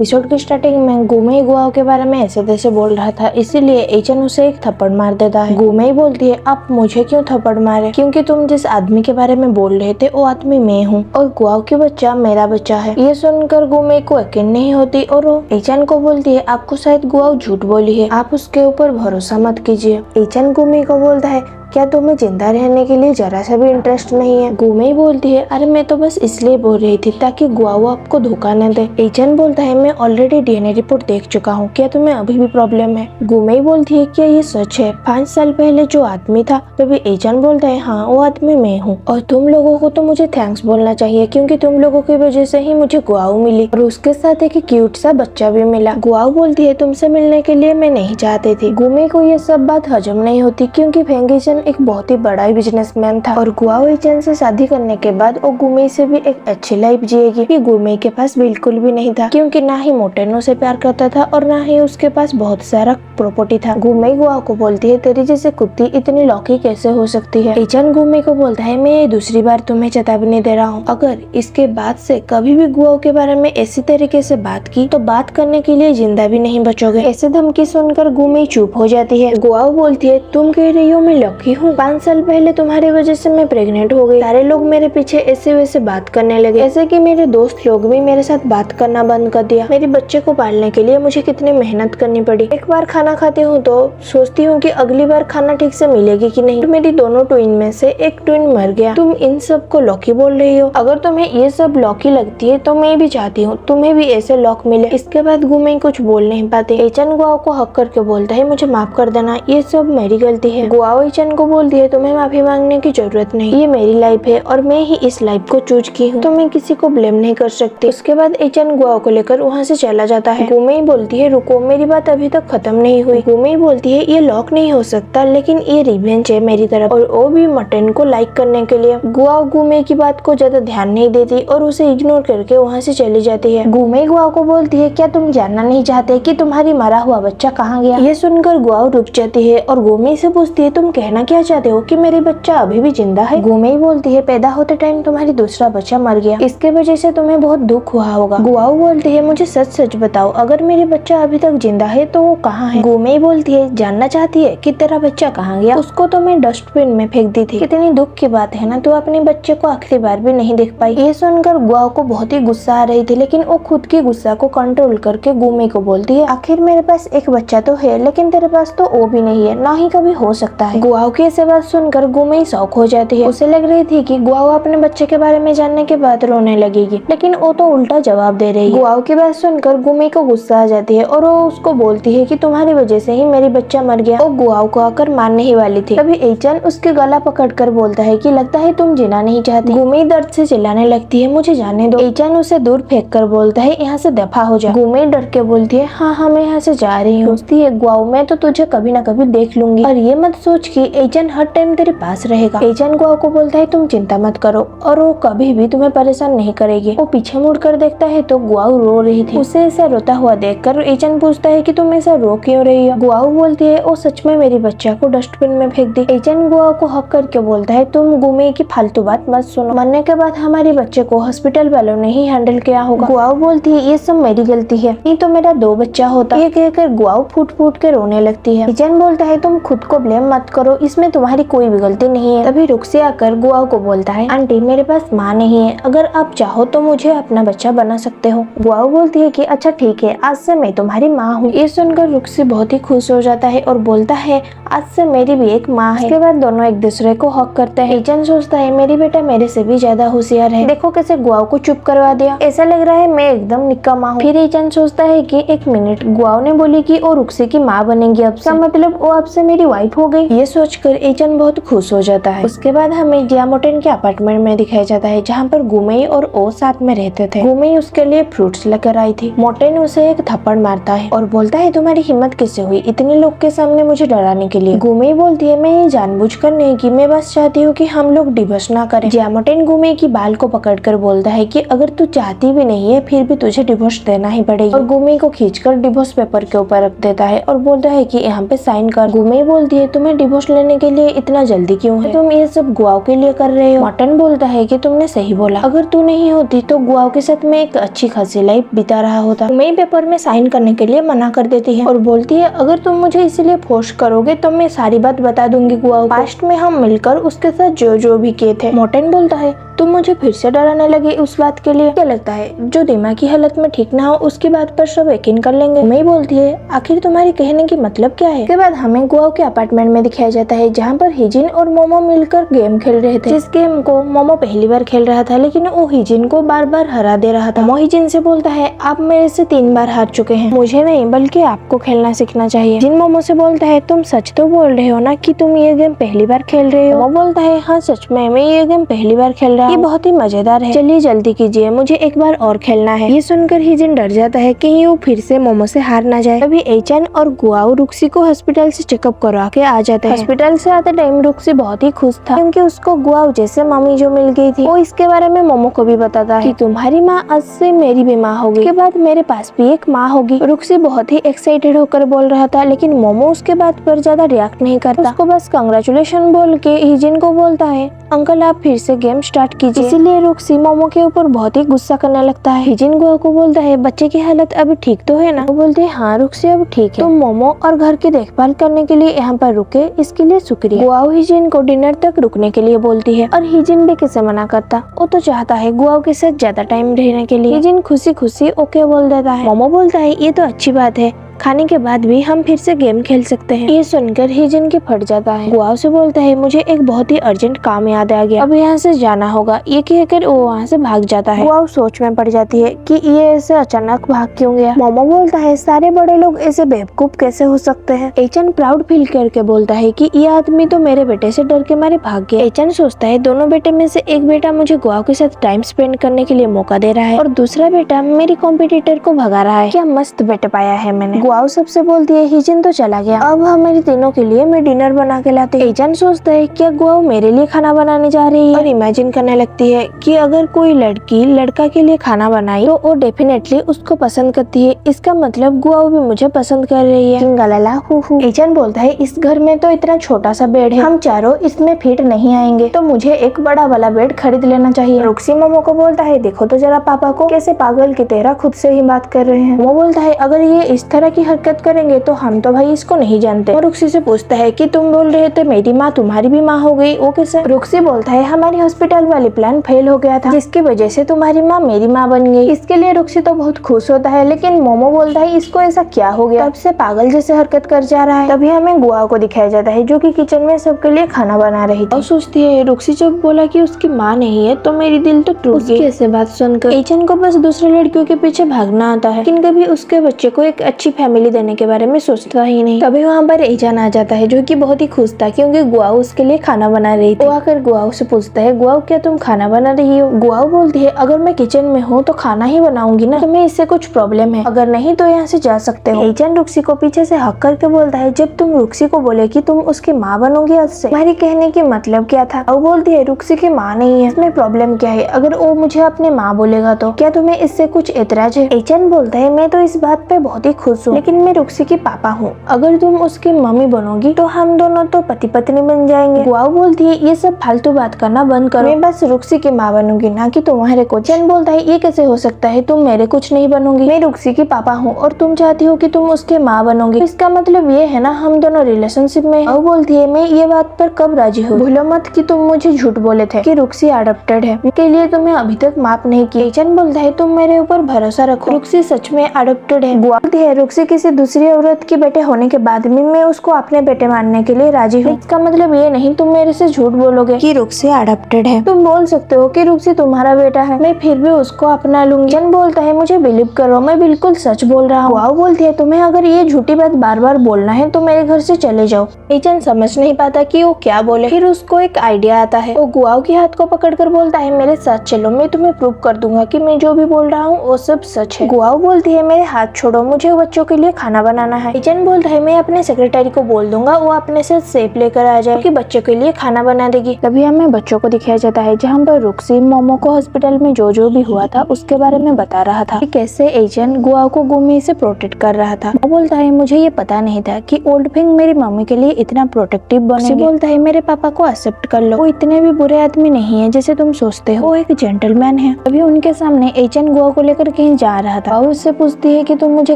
Episode की starting में गुमेई गुआओ के बारे में ऐसे तैसे बोल रहा था, इसीलिए एचन उसे एक थप्पड़ मार देता है। गुमेई बोलती है आप मुझे क्यों थप्पड़ मारे, क्योंकि तुम जिस आदमी के बारे में बोल रहे थे वो आदमी मैं हूँ और गुआओ की बच्चा मेरा बच्चा है। ये सुनकर गुमेई को यकीन नहीं होती और वो एचन को बोलती है आपको शायद गुआओ झूठ बोली है, आप उसके ऊपर भरोसा मत कीजिए। एचन गुमेई को बोलता है क्या तुम्हें जिंदा रहने के लिए जरा सा भी इंटरेस्ट नहीं है। गुमेई बोलती है अरे मैं तो बस इसलिए बोल रही थी ताकि गुआओ आपको धोखा न दे। एचन बोलता है मैं ऑलरेडी डीएनए रिपोर्ट देख चुका हूँ, क्या तुम्हें अभी भी प्रॉब्लम है। गुमेई बोलती है क्या ये सच है, 5 साल पहले जो आदमी था। तभी एचन बोलता है हाँ वो आदमी मैं हूँ और तुम लोगों को तो मुझे थैंक्स बोलना चाहिए क्योंकि तुम लोगों की वजह से ही मुझे गुआओ मिली और उसके साथ एक क्यूट सा बच्चा भी मिला। गुआओ बोलती है तुमसे मिलने के लिए मैं नहीं चाहती थी। गुमेई को ये सब बात हजम नहीं होती क्योंकि फेंगिचन एक बहुत ही बड़ा बिजनेसमैन था और गुआओ एचन से शादी करने के बाद वो गुमेई से भी एक अच्छी लाइफ जिएगी। ये गुमेई के पास बिल्कुल भी नहीं था क्योंकि ना ही मोटेनो से प्यार करता था और ना ही उसके पास बहुत सारा प्रॉपर्टी था। गुमेई गुआओ को बोलती है तेरी जैसे कुत्ती इतनी लौकी कैसे हो सकती है। एचन गुमेई को बोलता है मैं ये दूसरी बार तुम्हें चेतावनी दे रहा हूँ, अगर इसके बाद से कभी भी गुआओ के बारे में ऐसी तरीके से बात की तो बात करने के लिए जिंदा भी नहीं बचोगे। ऐसे धमकी सुनकर गुमेई चुप हो जाती है। गुआओ बोलती है तुम कह रही हो मैं लकी हूँ, 5 साल पहले तुम्हारी वजह से मैं प्रेग्नेंट हो गई, सारे लोग मेरे पीछे ऐसे वैसे बात करने लगे, ऐसे कि मेरे दोस्त लोग भी मेरे साथ बात करना बंद कर दिया। मेरे बच्चे को पालने के लिए मुझे कितनी मेहनत करनी पड़ी। एक बार खाना खाती हूँ तो सोचती हूँ कि अगली बार खाना ठीक से मिलेगी कि नहीं। मेरी दोनों ट्विन में से एक ट्विन मर गया। तुम इन सब को लॉकी बोल रही हो, अगर तुम्हें ये सब लॉकी लगती है तो मैं भी चाहती हूँ तुम्हें भी ऐसे लॉक मिले। इसके बाद गुमेई कुछ बोल नहीं पाते। एचन गुआओ को हक करके बोलता है मुझे माफ कर देना, ये सब मेरी गलती है। गुआओ एचन को बोलती है तुम्हें माफी मांगने की जरूरत नहीं, ये मेरी लाइफ है और मैं ही इस लाइफ को चूज की हूँ, तो मैं किसी को ब्लेम नहीं कर सकती। उसके बाद एचन गुआओ को लेकर वहाँ से चला जाता है। गुमेई बोलती है रुको मेरी बात अभी तक खत्म नहीं हुई। गुमेई बोलती है ये लॉक नहीं हो सकता लेकिन ये रिवेंज है मेरी तरफ और वो भी मटन को लाइक करने के लिए। गुआओ गुमेई की बात को ज्यादा ध्यान नहीं देती और उसे इग्नोर करके वहाँ से चली जाती है। गुमेई गुआओ को बोलती है क्या तुम जानना नहीं चाहते कि तुम्हारी मरा हुआ बच्चा कहाँ गया। ये सुनकर गुआओ रुक जाती है और गुमेई से पूछती है तुम कहना क्या चाहते हो कि मेरी बच्चा अभी भी जिंदा है। गुमेई बोलती है पैदा होते टाइम तुम्हारी दूसरा बच्चा मर गया, इसके वजह से तुम्हें बहुत दुख हुआ होगा। गुआओ बोलती है मुझे सच सच बताओ अगर मेरे बच्चा अभी तक जिंदा है तो वो कहाँ है। गुमेई बोलती है जानना चाहती है कि तेरा बच्चा कहाँ गया, उसको तो मैं डस्टबिन में फेंक दी थी। कितनी दुख की बात है ना, तू अपने बच्चे को आखिरी बार भी नहीं देख पाई। ये सुनकर गुआओ को बहुत ही गुस्सा आ रही थी लेकिन वो खुद की गुस्सा को कंट्रोल करके गुमेई को बोलती है आखिर मेरे पास एक बच्चा तो है लेकिन तेरे पास तो वो भी नहीं है, ना ही कभी हो सकता है। गुआओ की ऐसी बात सुनकर गुमेई शॉक हो जाती है। उसे लग रही थी कि गुआओ अपने बच्चे के बारे में जानने के बाद रोने लगेगी लेकिन वो तो उल्टा जवाब दे रही है। गुआओ की बात सुनकर गुमेई को गुस्सा आ जाती है और वो उसको बोलती है कि तुम्हारी वजह से ही मेरी बच्चा मर गया। वो गुआओ को आकर मारने ही वाली थी। तभी एचन उसके गला पकड़कर बोलता है कि लगता है तुम जीना नहीं चाहती। गुमेई दर्द से चिल्लाने लगती है मुझे जाने दो। एचन उसे दूर फेंक कर बोलता है यहाँ से दफा हो जा। गुमेई डर के बोलती है हाँ मैं यहाँ से जा रही हूँ। गुआओ मैं तो तुझे कभी ना कभी देख लूंगी और ये मत सोच कि एचन हर टाइम तेरे पास रहेगा। एचन गुआओ को बोलता है तुम चिंता मत करो और वो कभी भी तुम्हें परेशान नहीं करेगी। वो पीछे मुड़कर देखता है तो गुआओ रो रही थी। उसे ऐसा रोता हुआ देखकर एचन पूछता है कि तुम ऐसा रो क्यों रही हो। गुआओ बोलती है वो सच में मेरी बच्चा को डस्टबिन में फेंक दी। एचन गुआओ को हक करके बोलता है तुम गुमेई की फालतू बात मत सुनो, मरने के बाद हमारे बच्चे को हॉस्पिटल वालों ने ही हैंडल किया होगा। गुआओ बोलती है ये सब मेरी गलती है, नहीं तो मेरा 2 बच्चा होता। ये कहकर गुआओ फूट फूट के रोने लगती है। एचन बोलता है तुम खुद को ब्लेम मत करो, इसमें तुम्हारी कोई भी गलती नहीं है। तभी रुक से आकर गुआओ को बोलता है आंटी मेरे पास माँ नहीं है, अगर आप चाहो तो मुझे अपना बच्चा बना सकते हो। गुआओ बोलती है कि अच्छा ठीक है, आज से मैं तुम्हारी माँ हूँ। ये सुनकर रुक्सी बहुत ही खुश हो जाता है और बोलता है आज से मेरी भी एक माँ है। इसके बाद दोनों एक दूसरे को हक करते हैं। एचन सोचता है मेरी बेटा मेरे से भी ज्यादा होशियार है, देखो कैसे गुआओ को चुप करवा दिया, ऐसा लग रहा है मैं एकदम निक्कमा हूँ। फिर एचन सोचता है कि एक मिनट, गुआओ ने बोली कि वो रुक्सी की माँ बनेगी, अब से मतलब वो अब से मेरी वाइफ हो गई। ये सोचकर एचन बहुत खुश हो जाता है। उसके बाद हमें जियामोटन के अपार्टमेंट में दिखाया जाता है जहाँ पर गुमेई और ओ साथ में रहते थे। गुमेई उसके लिए फ्रूट्स लेकर आई थी। मोटेन उसे एक थप्पड़ मारता है और बोलता है तुम्हारी हिम्मत कैसे हुई इतने लोग के सामने मुझे डराने के लिए? गुमेई बोलती है मैं ये जानबूझकर नहीं की, मैं बस चाहती हूँ कि हम लोग डिवोर्स ना करें। जियामोटेन गुमेई की बाल को पकड़कर बोलता है कि अगर तू चाहती भी नहीं है फिर भी तुझे डिवोर्स देना ही पड़ेगी, और गुमेई को खींचकर डिवोर्स पेपर के ऊपर रख देता है और बोलता है कि यहाँ पे साइन कर। गुमेई बोलती है तुम्हें डिवोर्स लेने के लिए इतना जल्दी क्यों है? तुम ये सब गुआओ के लिए कर रहे हो। मॉर्टन बोलता है कि तुमने सही बोला, अगर तू नहीं होती तो गुआओ के साथ मैं एक अच्छी खासी लाइफ बिता रहा होता। गुमेई पेपर में साइन करने के लिए मना कर देती है और बोलती है अगर तुम मुझे इसलिए फोर्स करोगे तो मैं सारी बात बता दूंगी गुआओ। पास्ट में हम मिलकर उसके साथ जो जो भी किए थे। मॉर्टन बोलता है तुम मुझे फिर से डराने लगे उस बात के लिए? क्या लगता है जो दिमागी हालत में ठीक ना हो उसकी बात पर सब यकीन कर लेंगे? मैं बोलती है आखिर तुम्हारी कहने की मतलब क्या है? उसके बाद हमें गुआओ के अपार्टमेंट में दिखाया जाता है जहाँ पर हिजिन और मोमो मिलकर गेम खेल रहे थे, जिस गेम को मोमो पहली बार खेल रहा था लेकिन वो हिजिन को बार बार हरा दे रहा था। मोमो हिजिन से बोलता है आप मेरे से 3 बार हार चुके हैं, मुझे नहीं बल्कि आपको खेलना सीखना चाहिए। हिजिन मोमो से बोलता है तुम सच तो बोल रहे हो ना कि तुम ये गेम पहली बार खेल रहे हो? मोमो बोलता है हाँ सच में मैं ये गेम पहली बार खेल रहा हूँ, ये बहुत ही मजेदार है, चलिए जल्दी कीजिए मुझे एक बार और खेलना है। ये सुनकर हिजिन डर जाता है कहीं वो फिर से मोमो से हार ना जाए। तभी एचन और गुआओ रुक्सी को हॉस्पिटल से चेकअप करवा के आ जाते हैं। हॉस्पिटल से आते टाइम रुक्सी बहुत ही खुश था क्योंकि उसको गुआओ जैसे मम्मी जो मिल गई थी। वो इसके बारे में मोमो को भी बताता है कि तुम्हारी माँ आज से मेरी भी माँ होगी, उसके बाद मेरे पास भी एक माँ होगी। रुक्सी बहुत ही एक्साइटेड होकर बोल रहा था लेकिन मोमो उसके बात पर ज्यादा रिएक्ट नहीं करता, उसको बस कंग्रेचुलेशन बोल के हिजिन को बोलता है अंकल आप फिर से गेम स्टार्ट कीजिए। इसीलिए रुक्सी मोमो के ऊपर बहुत ही गुस्सा करने लगता है। हिजिन गुआओ को बोलता है बच्चे की हालत अभी ठीक तो है ना? वो बोलते हैं हाँ रुक्सी अब ठीक है, तुम मोमो और घर की देखभाल करने के लिए यहाँ पर रुके इसके लिए शुक्रिया। गुआओ हिजिन को डिनर तक रुकने के लिए बोलती है और हिजिन भी कैसे मना करता, वो तो चाहता है गुआओ के साथ ज्यादा टाइम रहने के लिए। हिजिन खुशी खुशी ओके बोल देता है। मोमो बोलता है ये तो अच्छी बात है, खाने के बाद भी हम फिर से गेम खेल सकते हैं। ये सुनकर हिजिन की फट जाता है। गुआओ से बोलता है मुझे एक बहुत ही अर्जेंट काम याद आ गया, अब यहाँ से जाना होगा। ये कहकर वो वहाँ से भाग जाता है। गुआओ सोच में पड़ जाती है कि ये ऐसे अचानक भाग क्यों गया। मोमो बोलता है सारे बड़े लोग ऐसे बेवकूफ कैसे हो सकते हैं। एचन प्राउड फील करके बोलता है कि ये आदमी तो मेरे बेटे से डर के मारे भाग गया। एचन सोचता है दोनों बेटे में से एक बेटा मुझे गुआओ के साथ टाइम स्पेंड करने के लिए मौका दे रहा है और दूसरा बेटा मेरी कॉम्पिटिटर को भगा रहा है। क्या मस्त बेटे पाया है मैंने। गुआओ सबसे बोलती है हिजिन तो चला गया, अब हमारे तीनों के लिए मैं डिनर बना के लाती हूँ। एचन सोचता है क्या गुआओ मेरे लिए खाना बनाने जा रही है और इमेजिन करने लगती है कि अगर कोई लड़की लड़का के लिए खाना बनाई तो वो डेफिनेटली उसको पसंद करती है, इसका मतलब गुआओ भी मुझे पसंद कर रही है। किंगलाला हु हु। एचन बोलता है इस घर में तो इतना छोटा सा बेड है, हम चारों इसमें फिट नहीं आएंगे, तो मुझे एक बड़ा वाला बेड खरीद लेना चाहिए। रुक्सी मोमो को बोलता है देखो तो जरा पापा को कैसे पागल की तरह खुद से ही बात कर रहे हैं। वो बोलता है अगर ये इस तरह की हरकत करेंगे तो हम तो भाई इसको नहीं जानते। और रुक्सी से पूछता है कि तुम बोल रहे थे मेरी माँ तुम्हारी भी माँ हो गई, वो कैसे? रुक्सी बोलता है हमारी हॉस्पिटल वाली प्लान फेल हो गया था जिसकी वजह से तुम्हारी माँ मेरी माँ बन गई। इसके लिए रुक्सी तो बहुत खुश होता है लेकिन मोमो बोलता है इसको ऐसा क्या हो गया, तब से पागल जैसे हरकत कर जा रहा है। तभी हमें गुआओ को दिखाया जाता है जो कि किचन में सबके लिए खाना बना रही थी और सोचती है रुक्सी जब बोला कि उसकी माँ नहीं है तो मेरी दिल तो टूट गई। ऐसे बात सुनकर एचन को बस दूसरे लड़कियों के पीछे भागना आता है लेकिन कभी उसके बच्चे को एक अच्छी फैमिली देने के बारे में सोचता ही नहीं। तभी वहाँ पर एचन आ जाता है जो कि बहुत ही खुश था क्योंकि गुआओ उसके लिए खाना बना रही थी। वो आकर गुआओ से पूछता है गुआओ क्या तुम खाना बना रही हो? गुआओ बोलती है अगर मैं किचन में हूँ तो खाना ही बनाऊंगी ना, तुम्हें इससे कुछ प्रॉब्लम है? अगर नहीं तो यहाँ से जा सकते हो। एचन रुक्सी को पीछे से हक करके बोलता है जब तुम रुक्सी को बोले कि तुम उसकी माँ बनोगी आज से, तुम्हारी कहने की मतलब क्या था? वो बोलती है रुक्सी की माँ नहीं है, इसमें प्रॉब्लम क्या है? अगर वो मुझे अपने माँ बोलेगा तो क्या तुम्हें इससे कुछ एतराज है? एचन बोलता है मैं तो इस बात पे बहुत ही खुश हूँ लेकिन मैं रुक्सी की पापा हूँ, अगर तुम उसकी मम्मी बनोगी तो हम दोनों तो पति पत्नी बन जाएंगे। गुआओ बोलती है ये सब फालतू बात करना बंद करो, मैं बस रुक्सी की माँ बनूंगी ना कि तुम्हारे को। एचन बोलता है ये कैसे हो सकता है, तुम मेरे कुछ नहीं बनोगी, मैं रुक्सी की पापा हूँ और तुम चाहती हो कि तुम उसके माँ बनोगी, तो इसका मतलब ये है ना हम दोनों रिलेशनशिप में। वो बोलती है मैं ये बात पर कब राजी हूँ, भूलो मत कि तुम मुझे झूठ बोले थे कि रुक्सी अडॉप्टेड है, इसके लिए तुम्हें अभी तक माफ नहीं किया। एचन बोलता है तुम मेरे ऊपर भरोसा रखो, रुक्सी सच में अडॉप्टेड है। गुआओ बोलती है रुक्सी किसी दूसरी औरत के बेटे होने के बाद भी मैं उसको अपने बेटे मानने के लिए राजी हूँ, इसका मतलब ये नहीं तुम मेरे से झूठ बोलोगे कि रुक्सी अडॉप्टेड है। तुम बोल सकते हो कि रुक्सी तुम्हारा बेटा है, मैं फिर भी उसको अपना लूंगी। एचन बोलता है मुझे बिलीव करो मैं बिल्कुल सच बोल रहा हूँ। गुआओ बोलती है तुम्हें अगर ये झूठी बात बार बार बोलना है तो मेरे घर से चले जाओ। एचन समझ नहीं पाता कि वो क्या बोले, फिर उसको एक आइडिया आता है। वो गुआओ के हाथ को पकड़कर बोलता है मेरे साथ चलो, मैं तुम्हें प्रूव कर दूंगा कि मैं जो भी बोल रहा हूँ वो सब सच है। गुआओ बोलती है मेरे हाथ छोड़ो, मुझे बच्चों के लिए खाना बनाना है। एचन बोलता है मैं अपने सेक्रेटरी को बोल दूंगा, वो अपने साथ सेफ लेकर आ जाए कि बच्चों के लिए खाना बना देगी। तभी हमें बच्चों को दिखाया जाता है जहाँ पर रुक्सी मोमो को हॉस्पिटल में जो भी हुआ था उसके बारे में बता रहा था कि कैसे एचन गुआओ को गुमी से प्रोटेक्ट कर रहा था। वो बोलता है मुझे ये पता नहीं था कि ओल्ड फिंग मेरी मम्मी के लिए इतना प्रोटेक्टिव बनेंगे। बोलता है मेरे पापा को एक्सेप्ट कर लो, वो इतने भी बुरे आदमी नहीं है जैसे तुम सोचते हो, वो एक जेंटलमैन है। अभी उनके सामने एचन गुआओ को लेकर कहीं जा रहा था। वो उससे पूछती है कि तुम मुझे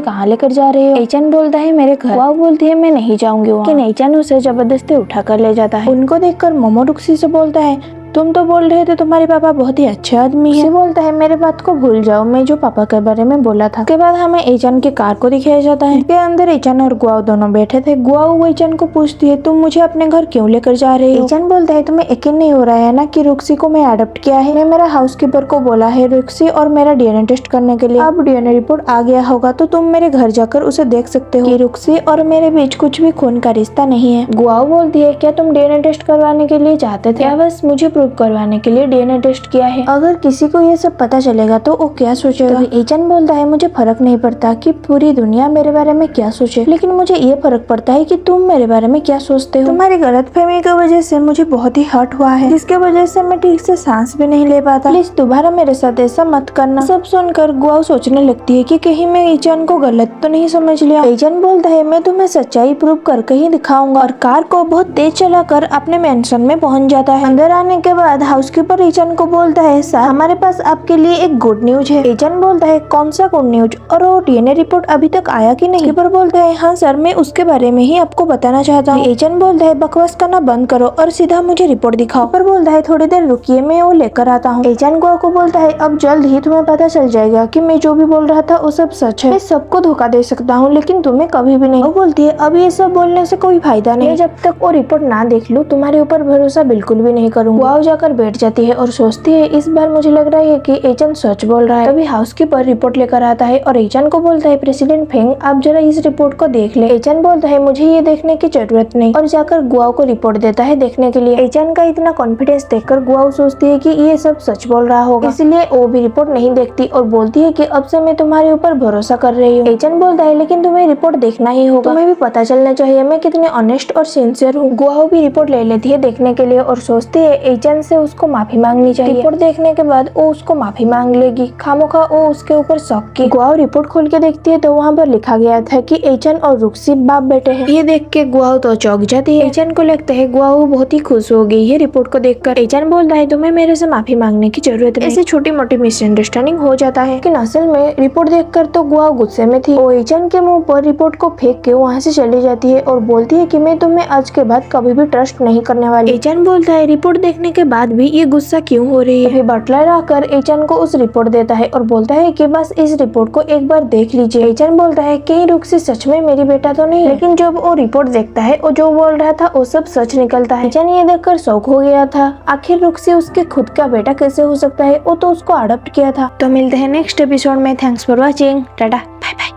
कहाँ लेकर जा रहे हो। एचन बोलता है मेरे घर। गुआओ बोलती है मैं नहीं जाऊंगी वहाँ। लेकिन एचन उसे जबरदस्ती उठा कर ले जाता है। उनको देखकर मोमो रुक्सी से बोलता है तुम तो बोल रहे थे तुम्हारे पापा बहुत ही अच्छे आदमी है। बोलता है मेरे बात को भूल जाओ, मैं जो पापा के बारे में बोला था। उसके बाद हमें एचन की कार को दिखाया जाता है। इसके अंदर एचन और गुआओ दोनों बैठे थे। गुआओ एचन को पूछती है तुम मुझे अपने घर क्यों लेकर जा रहे हो। एचन बोलता है तुम्हें यकीन नहीं हो रहा है ना कि रुक्सी को मैं अडॉप्ट किया है। मैं मेरा हाउसकीपर को बोला है रुक्सी और मेरा डीएनए टेस्ट करने के लिए। अब डीएनए रिपोर्ट आ गया होगा तो तुम मेरे घर जाकर उसे देख सकते हो कि रुक्सी और मेरे बीच कुछ भी खून का रिश्ता नहीं है। गुआओ बोलती है क्या तुम डीएनए टेस्ट करवाने के लिए चाहते थे? क्या बस मुझे प्रूव करवाने के लिए डीएनए टेस्ट किया है? अगर किसी को ये सब पता चलेगा तो वो क्या सोचेगा? एचन बोलता है मुझे फर्क नहीं पड़ता कि पूरी दुनिया मेरे बारे में क्या सोचे, लेकिन मुझे ये फर्क पड़ता है कि तुम मेरे बारे में क्या सोचते हो। तुम्हारी गलतफहमी की वजह से मुझे बहुत ही हर्ट हुआ है, जिसके वजह से मैं ठीक से सांस भी नहीं ले पाता। प्लीज दोबारा मेरे साथ ऐसा मत करना। सब सुनकर गुआओ सोचने लगती है कि कहीं मैं एचन को गलत तो नहीं समझ लिया। एचन बोलता है मैं तुम्हें सच्चाई प्रूव करके ही दिखाऊंगा और कार को बहुत तेज चलाकर अपने मेंशन में पहुंच जाता है। अंदर आने के बाद हाउसकीपर एचन को बोलता है सर हमारे पास आपके लिए एक गुड न्यूज है। एचन बोलता है कौन सा गुड न्यूज, और वो डीएनए रिपोर्ट अभी तक आया कि नहीं? कीपर बोलता है हाँ सर मैं उसके बारे में ही आपको बताना चाहता हूँ। एचन बोलता है बकवास करना बंद करो और सीधा मुझे रिपोर्ट दिखाओ। कीपर बोलता है थोड़ी देर रुकिए मैं वो लेकर आता हूँ। एचन गुआओ को बोलता है अब जल्द ही तुम्हें पता चल जाएगा कि मैं जो भी बोल रहा था वो सब सच है। मैं सबको धोखा दे सकता हूँ लेकिन तुम्हें कभी भी नहीं। वो बोलती है अब ये सब बोलने से कोई फायदा नहीं, जब तक वो रिपोर्ट ना देख लूं तुम्हारे ऊपर भरोसा बिल्कुल भी नहीं करूँगा। गुआओ जाकर बैठ जाती है और सोचती है इस बार मुझे लग रहा है कि एचन सच बोल रहा है। तभी हाउसकीपर रिपोर्ट लेकर आता है और एचन को बोलता है प्रेसिडेंट फेंग आप जरा इस रिपोर्ट को देख ले। एचन बोलता है मुझे ये देखने की जरूरत नहीं और जाकर गुआओ को रिपोर्ट देता है देखने के लिए। एचन का इतना कॉन्फिडेंस देखकर गुआओ सोचती है कि ये सब सच बोल रहा होगा, इसलिए वो भी रिपोर्ट नहीं देखती और बोलती है कि अब से मैं तुम्हारे ऊपर भरोसा कर रही हूँ। एचन बोलता है लेकिन तुम्हें रिपोर्ट देखना ही होगा, तुम्हें भी पता चलना चाहिए मैं कितने ऑनेस्ट और सिंसियर हूँ। गुआओ भी रिपोर्ट ले लेती है देखने के लिए और सोचती है एचन से उसको माफी मांगनी चाहिए। रिपोर्ट देखने के बाद वो उसको माफी मांग लेगी, खामोखा वो उसके ऊपर शक की। गुआओ रिपोर्ट खोल के देखती है तो वहाँ पर लिखा गया था कि एचन और रुक्सी बाप बेटे हैं। ये देख के गुआओ तो चौंक जाती है। एचन को लगता है गुआओ बहुत ही खुश हो गई है रिपोर्ट को देखकर। एचन बोलता है तुम्हें मेरे से माफी मांगने की जरूरत नहीं। ऐसी छोटी मोटी मिसअंडरस्टैंडिंग हो जाता है, लेकिन असल में रिपोर्ट देखकर तो गुआओ गुस्से में थी। वो एचन के मुंह पर रिपोर्ट को फेंक के वहाँ से चली जाती है और बोलती है कि मैं तुम्हें आज के बाद कभी भी ट्रस्ट नहीं करने वाली। एचन बोलता है रिपोर्ट देखने के बाद भी ये गुस्सा क्यों हो रही है? बटलर आकर एचन को उस रिपोर्ट देता है और बोलता है कि बस इस रिपोर्ट को एक बार देख लीजिए। एचन बोलता है कहीं रुक्सी सच में मेरी बेटा तो नहीं, लेकिन जब वो रिपोर्ट देखता है वो जो बोल रहा था वो सब सच निकलता है। एचन ये देखकर शौक हो गया था, आखिर रुक्सी उसके खुद का बेटा कैसे हो सकता है, वो तो उसको अडॉप्ट किया था। तो मिलते हैं नेक्स्ट एपिसोड में। Thanks for watching, tata bye bye.